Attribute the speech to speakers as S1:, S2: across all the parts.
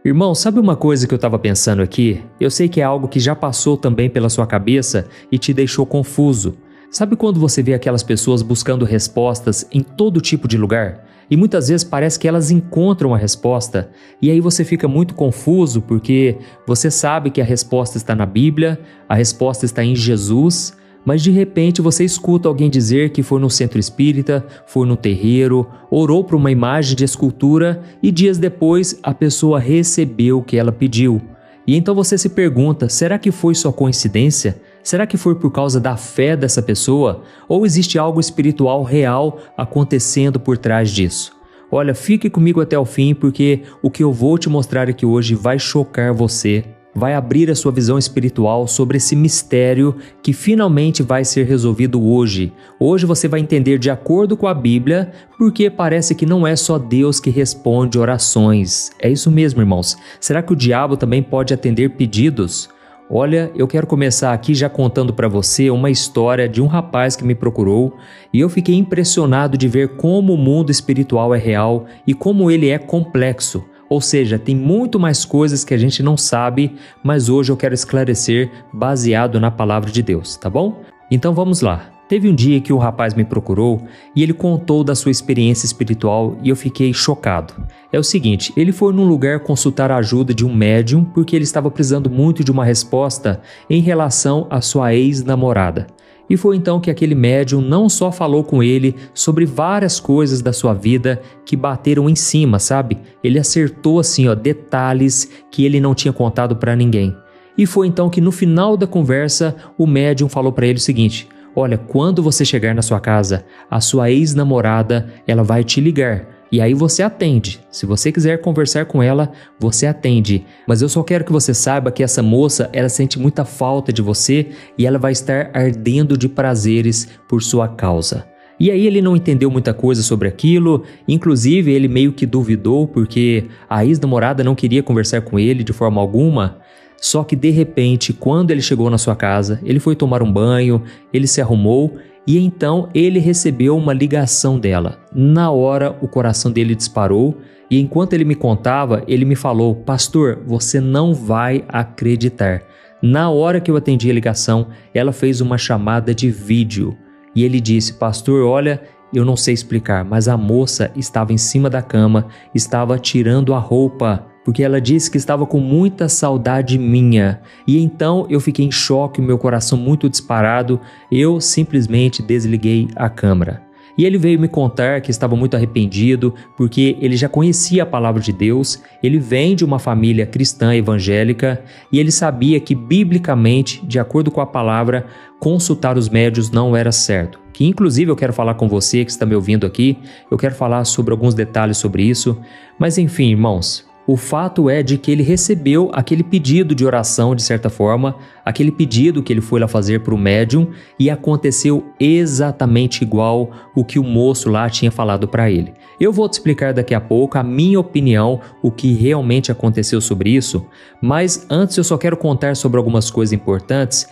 S1: Irmão, sabe uma coisa que eu estava pensando aqui? Eu sei que é algo que já passou também pela sua cabeça e te deixou confuso. Sabe quando você vê aquelas pessoas buscando respostas em todo tipo de lugar? E muitas vezes parece que elas encontram a resposta, e aí você fica muito confuso porque você sabe que a resposta está na Bíblia, a resposta está em Jesus, mas de repente você escuta alguém dizer que foi no centro espírita, foi no terreiro, orou para uma imagem de escultura e dias depois a pessoa recebeu o que ela pediu. E então você se pergunta, será que foi só coincidência? Será que foi por causa da fé dessa pessoa? Ou existe algo espiritual real acontecendo por trás disso? Olha, fique comigo até o fim porque o que eu vou te mostrar aqui hoje vai chocar você. Vai abrir a sua visão espiritual sobre esse mistério que finalmente vai ser resolvido hoje. Hoje você vai entender de acordo com a Bíblia, porque parece que não é só Deus que responde orações. É isso mesmo, irmãos. Será que o diabo também pode atender pedidos? Olha, eu quero começar aqui já contando para você uma história de um rapaz que me procurou e eu fiquei impressionado de ver como o mundo espiritual é real e como ele é complexo. Ou seja, tem muito mais coisas que a gente não sabe, mas hoje eu quero esclarecer baseado na palavra de Deus, tá bom? Então vamos lá. Teve um dia que um rapaz me procurou e ele contou da sua experiência espiritual e eu fiquei chocado. É o seguinte, ele foi num lugar consultar a ajuda de um médium porque ele estava precisando muito de uma resposta em relação à sua ex-namorada. E foi então que aquele médium não só falou com ele sobre várias coisas da sua vida que bateram em cima, sabe? Ele acertou assim, detalhes que ele não tinha contado para ninguém. E foi então que no final da conversa o médium falou para ele o seguinte: olha, quando você chegar na sua casa, a sua ex-namorada, ela vai te ligar. E aí você atende. Se você quiser conversar com ela, você atende. Mas eu só quero que você saiba que essa moça, ela sente muita falta de você e ela vai estar ardendo de prazeres por sua causa. E aí ele não entendeu muita coisa sobre aquilo, inclusive ele meio que duvidou porque a ex-namorada não queria conversar com ele de forma alguma. Só que de repente, quando ele chegou na sua casa, ele foi tomar um banho, ele se arrumou e então ele recebeu uma ligação dela. Na hora, o coração dele disparou e enquanto ele me contava, ele me falou: pastor, você não vai acreditar. Na hora que eu atendi a ligação, ela fez uma chamada de vídeo e ele disse: pastor, olha, eu não sei explicar, mas a moça estava em cima da cama, estava tirando a roupa, porque ela disse que estava com muita saudade minha. E então eu fiquei em choque, meu coração muito disparado, eu simplesmente desliguei a câmera. E ele veio me contar que estava muito arrependido, porque ele já conhecia a palavra de Deus, ele vem de uma família cristã evangélica e ele sabia que biblicamente, de acordo com a palavra, consultar os médiuns não era certo. Que inclusive eu quero falar com você que está me ouvindo aqui, eu quero falar sobre alguns detalhes sobre isso, mas enfim, irmãos, o fato é de que ele recebeu aquele pedido de oração de certa forma, aquele pedido que ele foi lá fazer para o médium e aconteceu exatamente igual o que o moço lá tinha falado para ele. Eu vou te explicar daqui a pouco a minha opinião, o que realmente aconteceu sobre isso, mas antes eu só quero contar sobre algumas coisas importantes.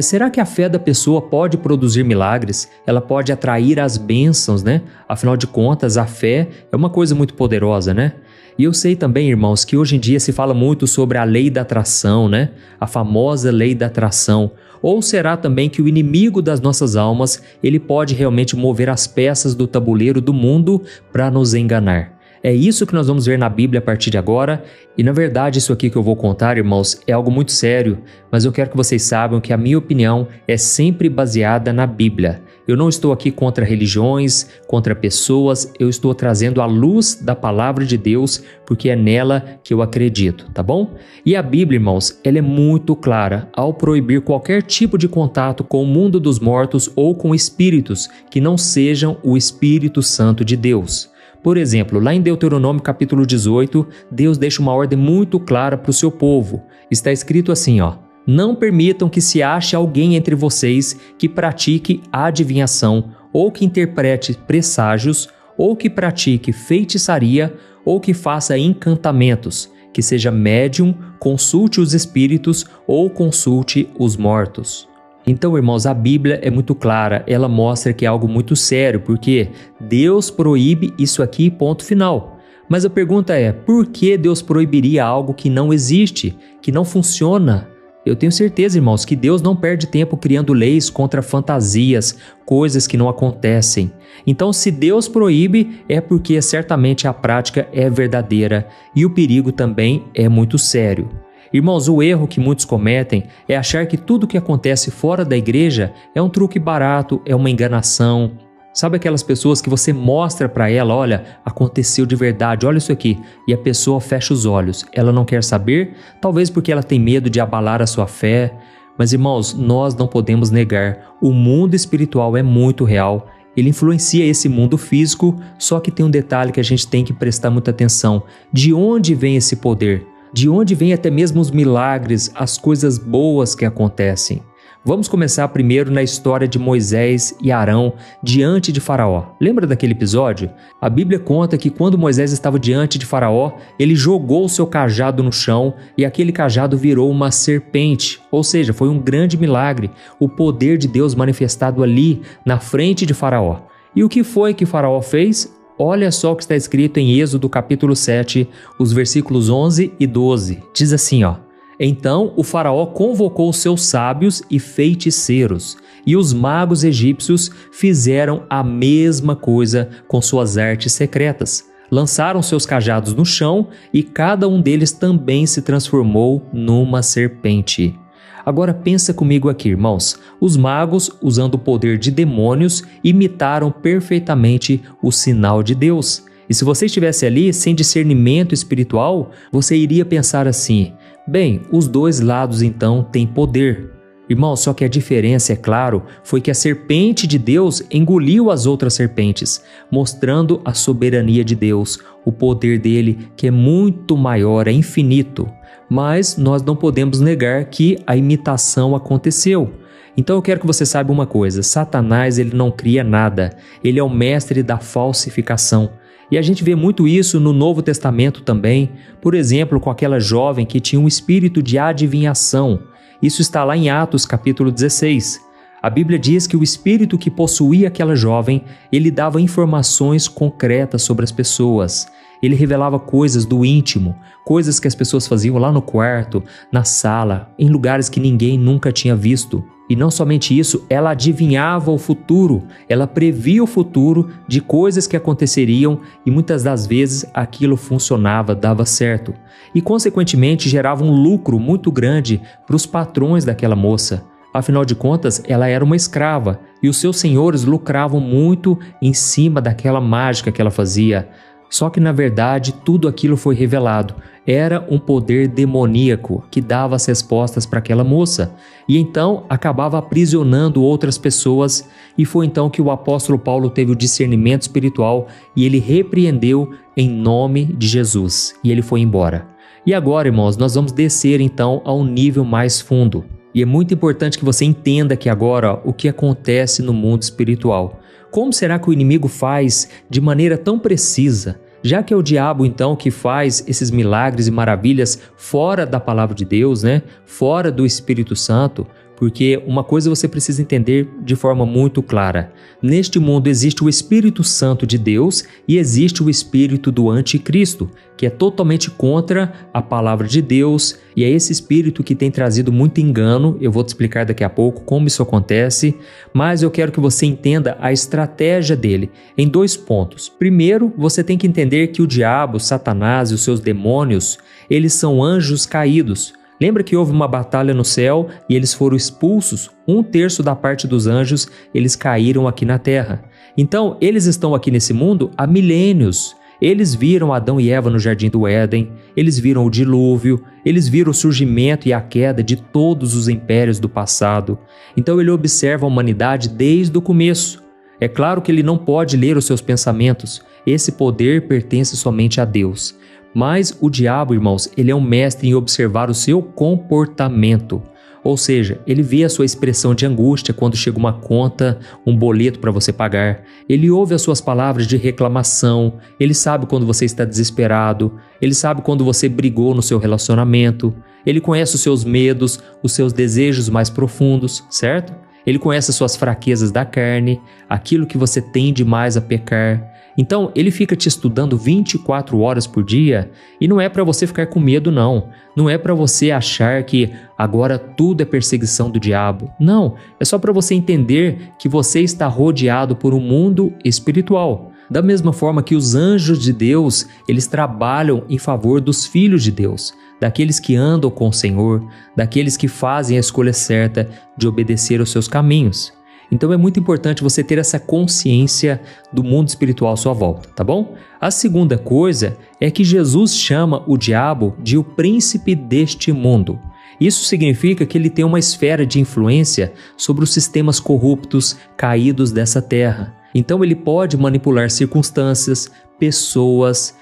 S1: Será que a fé da pessoa pode produzir milagres? Ela pode atrair as bênçãos, né? Afinal de contas, a fé é uma coisa muito poderosa, né? E eu sei também, irmãos, que hoje em dia se fala muito sobre a lei da atração, né? A famosa lei da atração. Ou será também que o inimigo das nossas almas, ele pode realmente mover as peças do tabuleiro do mundo para nos enganar? É isso que nós vamos ver na Bíblia a partir de agora. E na verdade isso aqui que eu vou contar, irmãos, é algo muito sério, mas eu quero que vocês saibam que a minha opinião é sempre baseada na Bíblia. Eu não estou aqui contra religiões, contra pessoas, eu estou trazendo a luz da palavra de Deus, porque é nela que eu acredito, tá bom? E a Bíblia, irmãos, ela é muito clara ao proibir qualquer tipo de contato com o mundo dos mortos ou com espíritos que não sejam o Espírito Santo de Deus. Por exemplo, lá em Deuteronômio capítulo 18, Deus deixa uma ordem muito clara para o seu povo. Está escrito assim, não permitam que se ache alguém entre vocês que pratique adivinhação, ou que interprete presságios, ou que pratique feitiçaria, ou que faça encantamentos, que seja médium, consulte os espíritos ou consulte os mortos. Então, irmãos, a Bíblia é muito clara, ela mostra que é algo muito sério, porque Deus proíbe isso aqui, ponto final. Mas a pergunta é, por que Deus proibiria algo que não existe, que não funciona? Eu tenho certeza, irmãos, que Deus não perde tempo criando leis contra fantasias, coisas que não acontecem. Então, se Deus proíbe, é porque certamente a prática é verdadeira e o perigo também é muito sério. Irmãos, o erro que muitos cometem é achar que tudo que acontece fora da igreja é um truque barato, é uma enganação. Sabe aquelas pessoas que você mostra para ela, olha, aconteceu de verdade, olha isso aqui, e a pessoa fecha os olhos, ela não quer saber, talvez porque ela tem medo de abalar a sua fé. Mas irmãos, nós não podemos negar, o mundo espiritual é muito real, ele influencia esse mundo físico, só que tem um detalhe que a gente tem que prestar muita atenção, de onde vem esse poder? De onde vem até mesmo os milagres, as coisas boas que acontecem? Vamos começar primeiro na história de Moisés e Arão diante de Faraó. Lembra daquele episódio? A Bíblia conta que quando Moisés estava diante de Faraó, ele jogou o seu cajado no chão e aquele cajado virou uma serpente. Ou seja, foi um grande milagre, o poder de Deus manifestado ali na frente de Faraó. E o que foi que Faraó fez? Olha só o que está escrito em Êxodo capítulo 7, os versículos 11 e 12. Diz assim, ó. Então o faraó convocou seus sábios e feiticeiros, e os magos egípcios fizeram a mesma coisa com suas artes secretas. Lançaram seus cajados no chão e cada um deles também se transformou numa serpente. Agora pensa comigo aqui, irmãos. Os magos, usando o poder de demônios, imitaram perfeitamente o sinal de Deus. E se você estivesse ali sem discernimento espiritual, você iria pensar assim: bem, os dois lados então têm poder. Irmão, só que a diferença, é claro, foi que a serpente de Deus engoliu as outras serpentes, mostrando a soberania de Deus, o poder dele que é muito maior, é infinito. Mas nós não podemos negar que a imitação aconteceu. Então eu quero que você saiba uma coisa, Satanás ele não cria nada, ele é o mestre da falsificação. E a gente vê muito isso no Novo Testamento também, por exemplo, com aquela jovem que tinha um espírito de adivinhação. Isso está lá em Atos capítulo 16. A Bíblia diz que o espírito que possuía aquela jovem, ele dava informações concretas sobre as pessoas. Ele revelava coisas do íntimo, coisas que as pessoas faziam lá no quarto, na sala, em lugares que ninguém nunca tinha visto. E não somente isso, ela adivinhava o futuro, ela previa o futuro de coisas que aconteceriam e muitas das vezes aquilo funcionava, dava certo. E consequentemente gerava um lucro muito grande para os patrões daquela moça. Afinal de contas, ela era uma escrava e os seus senhores lucravam muito em cima daquela mágica que ela fazia. Só que na verdade tudo aquilo foi revelado. Era um poder demoníaco que dava as respostas para aquela moça e então acabava aprisionando outras pessoas, e foi então que o apóstolo Paulo teve o discernimento espiritual e ele repreendeu em nome de Jesus e ele foi embora. E agora, irmãos, nós vamos descer então a um nível mais fundo. E é muito importante que você entenda aqui agora o que acontece no mundo espiritual. Como será que o inimigo faz de maneira tão precisa? Já que é o diabo então que faz esses milagres e maravilhas fora da palavra de Deus, fora do Espírito Santo, porque uma coisa você precisa entender de forma muito clara. Neste mundo existe o Espírito Santo de Deus e existe o espírito do anticristo, que é totalmente contra a palavra de Deus, e é esse espírito que tem trazido muito engano. Eu vou te explicar daqui a pouco como isso acontece, mas eu quero que você entenda a estratégia dele em 2 pontos. Primeiro, você tem que entender que o diabo, Satanás e os seus demônios, eles são anjos caídos. Lembra que houve uma batalha no céu e eles foram expulsos? 1/3 da parte dos anjos, eles caíram aqui na terra. Então, eles estão aqui nesse mundo há milênios. Eles viram Adão e Eva no Jardim do Éden, eles viram o dilúvio, eles viram o surgimento e a queda de todos os impérios do passado. Então, ele observa a humanidade desde o começo. É claro que ele não pode ler os seus pensamentos. Esse poder pertence somente a Deus. Mas o diabo, irmãos, ele é um mestre em observar o seu comportamento. Ou seja, ele vê a sua expressão de angústia quando chega uma conta, um boleto para você pagar. Ele ouve as suas palavras de reclamação. Ele sabe quando você está desesperado. Ele sabe quando você brigou no seu relacionamento. Ele conhece os seus medos, os seus desejos mais profundos, certo? Ele conhece as suas fraquezas da carne, aquilo que você tende mais a pecar. Então, ele fica te estudando 24 horas por dia e não é para você ficar com medo, não. Não é para você achar que agora tudo é perseguição do diabo. Não, é só para você entender que você está rodeado por um mundo espiritual. Da mesma forma que os anjos de Deus, eles trabalham em favor dos filhos de Deus, daqueles que andam com o Senhor, daqueles que fazem a escolha certa de obedecer aos seus caminhos. Então é muito importante você ter essa consciência do mundo espiritual à sua volta, tá bom? A segunda coisa é que Jesus chama o diabo de o príncipe deste mundo. Isso significa que ele tem uma esfera de influência sobre os sistemas corruptos caídos dessa terra. Então ele pode manipular circunstâncias, pessoas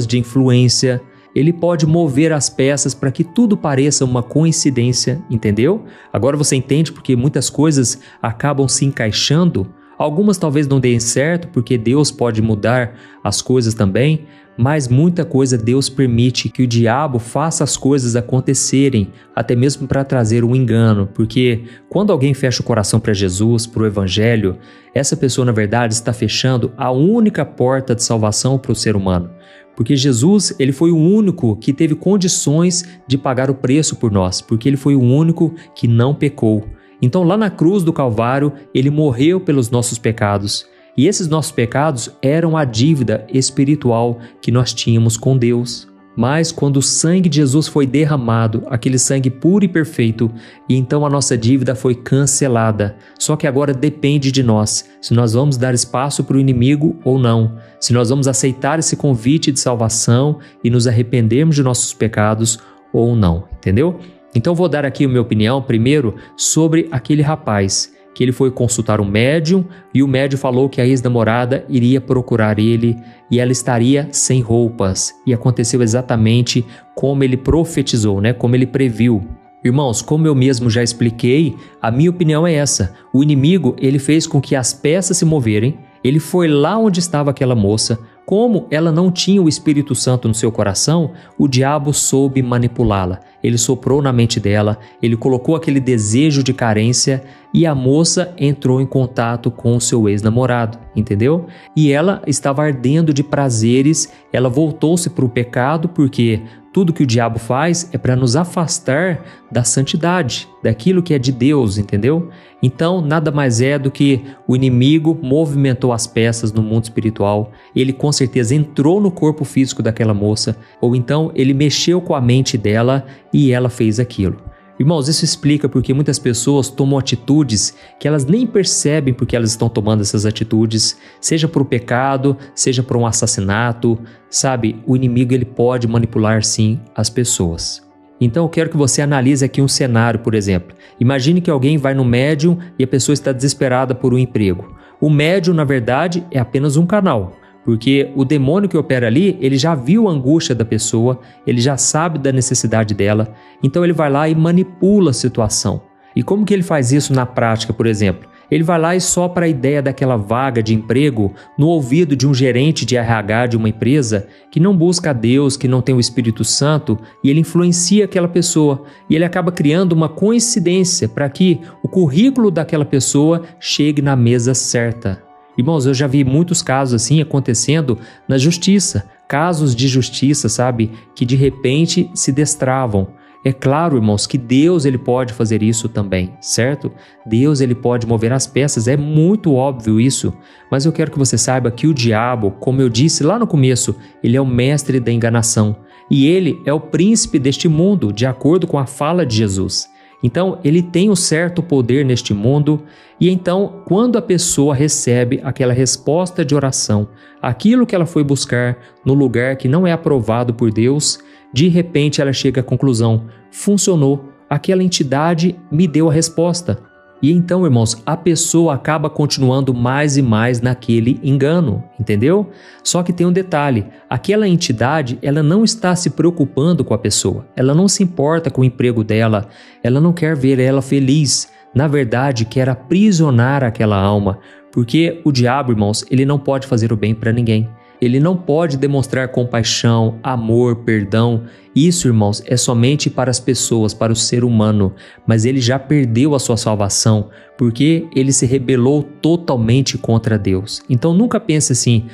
S1: de influência. Ele pode mover as peças para que tudo pareça uma coincidência, entendeu? Agora você entende porque muitas coisas acabam se encaixando? Algumas talvez não deem certo, porque Deus pode mudar as coisas também, mas muita coisa Deus permite que o diabo faça as coisas acontecerem, até mesmo para trazer um engano, porque quando alguém fecha o coração para Jesus, para o Evangelho, essa pessoa na verdade está fechando a única porta de salvação para o ser humano. Porque Jesus, ele foi o único que teve condições de pagar o preço por nós, porque ele foi o único que não pecou. Então lá na cruz do Calvário, ele morreu pelos nossos pecados. E esses nossos pecados eram a dívida espiritual que nós tínhamos com Deus. Mas quando o sangue de Jesus foi derramado, aquele sangue puro e perfeito, e então a nossa dívida foi cancelada. Só que agora depende de nós, se nós vamos dar espaço para o inimigo ou não, se nós vamos aceitar esse convite de salvação e nos arrependermos de nossos pecados ou não, entendeu? Então vou dar aqui a minha opinião primeiro sobre aquele rapaz, que ele foi consultar um médium e o médium falou que a ex-namorada iria procurar ele e ela estaria sem roupas. E aconteceu exatamente como ele profetizou, como ele previu. Irmãos, como eu mesmo já expliquei, a minha opinião é essa. O inimigo, ele fez com que as peças se moverem, ele foi lá onde estava aquela moça. Como ela não tinha o Espírito Santo no seu coração, o diabo soube manipulá-la. Ele soprou na mente dela, ele colocou aquele desejo de carência e a moça entrou em contato com o seu ex-namorado, entendeu? E ela estava ardendo de prazeres, ela voltou-se para o pecado porque tudo que o diabo faz é para nos afastar da santidade, daquilo que é de Deus, entendeu? Então, nada mais é do que o inimigo movimentou as peças no mundo espiritual, ele com certeza entrou no corpo físico daquela moça, ou então ele mexeu com a mente dela e ela fez aquilo. Irmãos, isso explica porque muitas pessoas tomam atitudes que elas nem percebem porque elas estão tomando essas atitudes, seja por um pecado, seja por um assassinato, sabe? O inimigo ele pode manipular sim as pessoas. Então eu quero que você analise aqui um cenário, por exemplo. Imagine que alguém vai no médium e a pessoa está desesperada por um emprego. O médium, na verdade, é apenas um canal. Porque o demônio que opera ali, ele já viu a angústia da pessoa, ele já sabe da necessidade dela, então ele vai lá e manipula a situação. E como que ele faz isso na prática, por exemplo? Ele vai lá e sopra a ideia daquela vaga de emprego no ouvido de um gerente de RH de uma empresa que não busca a Deus, que não tem o Espírito Santo, e ele influencia aquela pessoa. E ele acaba criando uma coincidência para que o currículo daquela pessoa chegue na mesa certa. Irmãos, eu já vi muitos casos assim acontecendo na justiça, casos de justiça, sabe, que de repente se destravam. É claro, irmãos, que Deus ele pode fazer isso também, certo? Deus ele pode mover as peças, é muito óbvio isso, mas eu quero que você saiba que o diabo, como eu disse lá no começo, ele é o mestre da enganação e ele é o príncipe deste mundo, de acordo com a fala de Jesus. Então, ele tem um certo poder neste mundo e então, quando a pessoa recebe aquela resposta de oração, aquilo que ela foi buscar no lugar que não é aprovado por Deus, de repente ela chega à conclusão, funcionou, aquela entidade me deu a resposta. E então, irmãos, a pessoa acaba continuando mais e mais naquele engano, entendeu? Só que tem um detalhe, aquela entidade, ela não está se preocupando com a pessoa, ela não se importa com o emprego dela, ela não quer ver ela feliz, na verdade quer aprisionar aquela alma, porque o diabo, irmãos, ele não pode fazer o bem para ninguém. Ele não pode demonstrar compaixão, amor, perdão. Isso, irmãos, é somente para as pessoas, para o ser humano. Mas ele já perdeu a sua salvação, porque ele se rebelou totalmente contra Deus. Então nunca pense assim,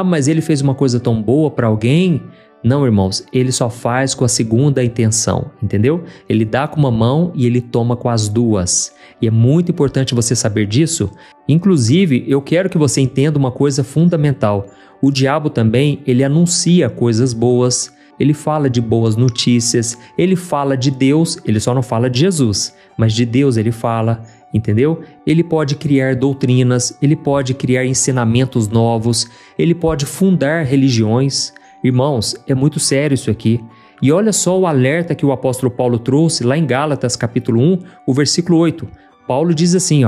S1: mas ele fez uma coisa tão boa para alguém. Não, irmãos, ele só faz com a segunda intenção, entendeu? Ele dá com uma mão e ele toma com as duas. E é muito importante você saber disso. Inclusive, eu quero que você entenda uma coisa fundamental. O diabo também, ele anuncia coisas boas, ele fala de boas notícias, ele fala de Deus, ele só não fala de Jesus, mas de Deus ele fala, entendeu? Ele pode criar doutrinas, ele pode criar ensinamentos novos, ele pode fundar religiões. Irmãos, é muito sério isso aqui. E olha só o alerta que o apóstolo Paulo trouxe lá em Gálatas capítulo 1, o versículo 8. Paulo diz assim,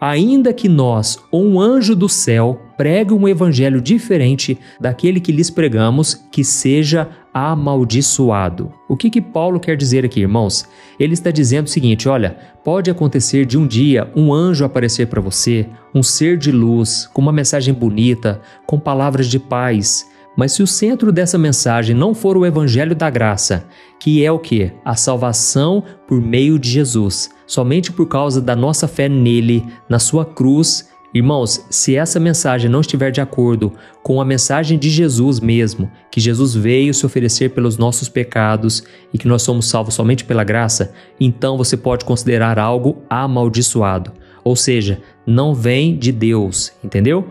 S1: ainda que nós ou um anjo do céu pregue um evangelho diferente daquele que lhes pregamos, que seja amaldiçoado. O que Paulo quer dizer aqui, irmãos? Ele está dizendo o seguinte, olha, pode acontecer de um dia um anjo aparecer para você, um ser de luz, com uma mensagem bonita, com palavras de paz. Mas se o centro dessa mensagem não for o evangelho da graça, que é o quê? A salvação por meio de Jesus, somente por causa da nossa fé nele, na sua cruz. Irmãos, se essa mensagem não estiver de acordo com a mensagem de Jesus mesmo, que Jesus veio se oferecer pelos nossos pecados e que nós somos salvos somente pela graça, então você pode considerar algo amaldiçoado. Ou seja, não vem de Deus, entendeu?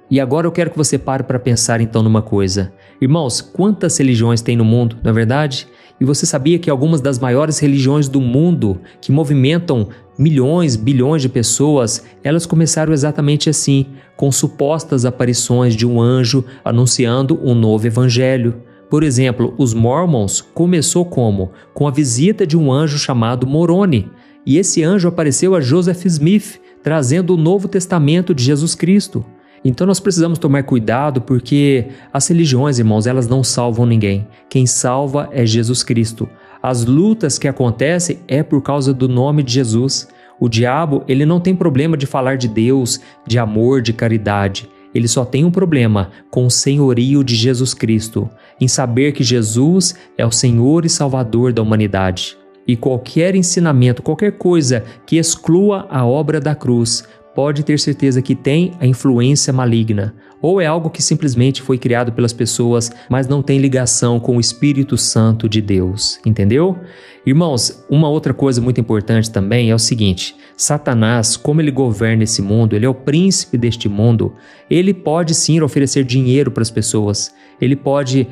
S1: E agora eu quero que você pare para pensar então numa coisa. Irmãos, quantas religiões tem no mundo, não é verdade? E você sabia que algumas das maiores religiões do mundo, que movimentam milhões, bilhões de pessoas, elas começaram exatamente assim, com supostas aparições de um anjo anunciando um novo evangelho. Por exemplo, os Mormons começou como? Com a visita de um anjo chamado Moroni. E esse anjo apareceu a Joseph Smith, trazendo o Novo Testamento de Jesus Cristo. Então nós precisamos tomar cuidado porque as religiões, irmãos, elas não salvam ninguém. Quem salva é Jesus Cristo. As lutas que acontecem é por causa do nome de Jesus. O diabo, ele não tem problema de falar de Deus, de amor, de caridade. Ele só tem um problema com o senhorio de Jesus Cristo, em saber que Jesus é o Senhor e Salvador da humanidade. E qualquer ensinamento, qualquer coisa que exclua a obra da cruz, pode ter certeza que tem a influência maligna, ou é algo que simplesmente foi criado pelas pessoas, mas não tem ligação com o Espírito Santo de Deus, entendeu? Irmãos, uma outra coisa muito importante também é o seguinte, Satanás, como ele governa esse mundo, ele é o príncipe deste mundo, ele pode sim oferecer dinheiro para as pessoas, ele pode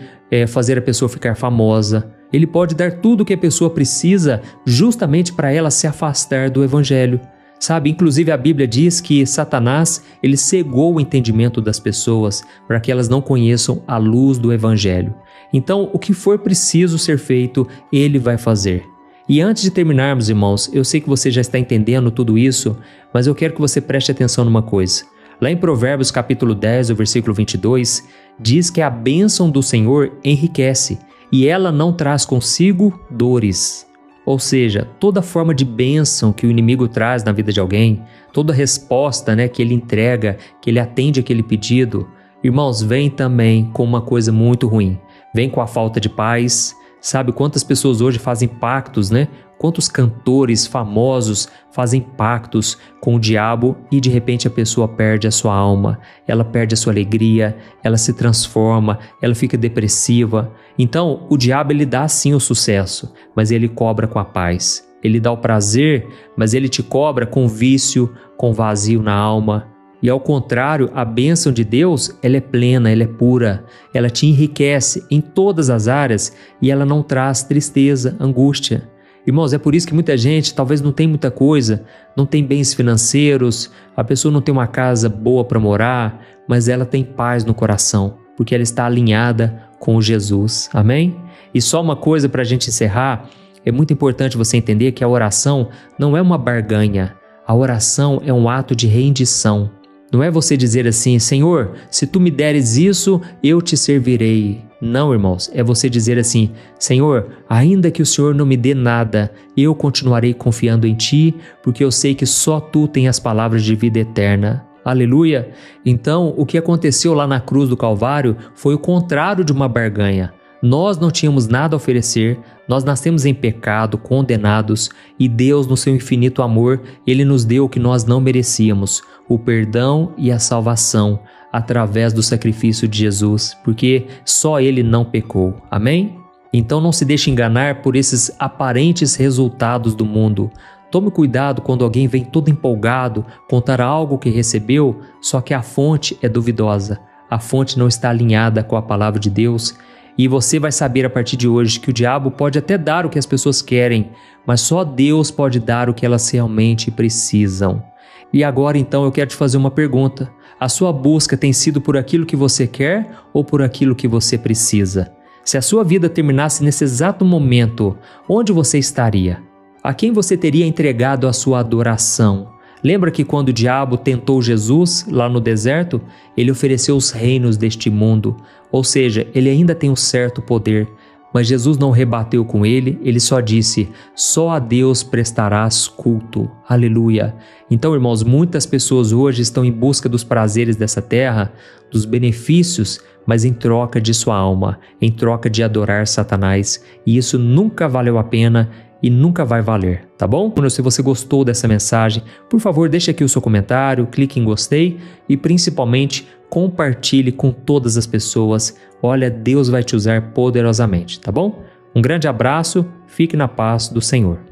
S1: fazer a pessoa ficar famosa, ele pode dar tudo o que a pessoa precisa justamente para ela se afastar do Evangelho. Sabe, inclusive a Bíblia diz que Satanás, ele cegou o entendimento das pessoas para que elas não conheçam a luz do Evangelho. Então, o que for preciso ser feito, ele vai fazer. E antes de terminarmos, irmãos, eu sei que você já está entendendo tudo isso, mas eu quero que você preste atenção numa coisa. Lá em Provérbios capítulo 10, o versículo 22, diz que a bênção do Senhor enriquece e ela não traz consigo dores. Ou seja, toda forma de bênção que o inimigo traz na vida de alguém, toda resposta que ele entrega, que ele atende aquele pedido, irmãos, vem também com uma coisa muito ruim. Vem com a falta de paz. Sabe quantas pessoas hoje fazem pactos, Quantos cantores famosos fazem pactos com o diabo e de repente a pessoa perde a sua alma, ela perde a sua alegria, ela se transforma, ela fica depressiva. Então o diabo ele dá sim o sucesso, mas ele cobra com a paz. Ele dá o prazer, mas ele te cobra com vício, com vazio na alma. E ao contrário, a bênção de Deus, ela é plena, ela é pura, ela te enriquece em todas as áreas e ela não traz tristeza, angústia. Irmãos, é por isso que muita gente talvez não tem muita coisa, não tem bens financeiros, a pessoa não tem uma casa boa para morar, mas ela tem paz no coração, porque ela está alinhada com Jesus, amém? E só uma coisa para a gente encerrar, é muito importante você entender que a oração não é uma barganha, a oração é um ato de rendição. Não é você dizer assim, Senhor, se tu me deres isso, eu te servirei. Não, irmãos, é você dizer assim, Senhor, ainda que o Senhor não me dê nada, eu continuarei confiando em Ti, porque eu sei que só Tu tem as palavras de vida eterna. Aleluia! Então, o que aconteceu lá na cruz do Calvário foi o contrário de uma barganha. Nós não tínhamos nada a oferecer, nós nascemos em pecado, condenados, e Deus, no seu infinito amor, Ele nos deu o que nós não merecíamos, o perdão e a salvação, através do sacrifício de Jesus, porque só Ele não pecou. Amém? Então não se deixe enganar por esses aparentes resultados do mundo. Tome cuidado quando alguém vem todo empolgado contar algo que recebeu, só que a fonte é duvidosa, a fonte não está alinhada com a palavra de Deus. E você vai saber a partir de hoje que o diabo pode até dar o que as pessoas querem, mas só Deus pode dar o que elas realmente precisam. E agora então eu quero te fazer uma pergunta. A sua busca tem sido por aquilo que você quer ou por aquilo que você precisa? Se a sua vida terminasse nesse exato momento, onde você estaria? A quem você teria entregado a sua adoração? Lembra que quando o diabo tentou Jesus lá no deserto, ele ofereceu os reinos deste mundo, ou seja, ele ainda tem um certo poder, mas Jesus não rebateu com ele só disse, só a Deus prestarás culto. Aleluia! Então, irmãos, muitas pessoas hoje estão em busca dos prazeres dessa terra, dos benefícios, mas em troca de sua alma, em troca de adorar Satanás, e isso nunca valeu a pena e nunca vai valer, tá bom? Se você gostou dessa mensagem, por favor, deixe aqui o seu comentário, clique em gostei e principalmente compartilhe com todas as pessoas. Olha, Deus vai te usar poderosamente, tá bom? Um grande abraço, fique na paz do Senhor.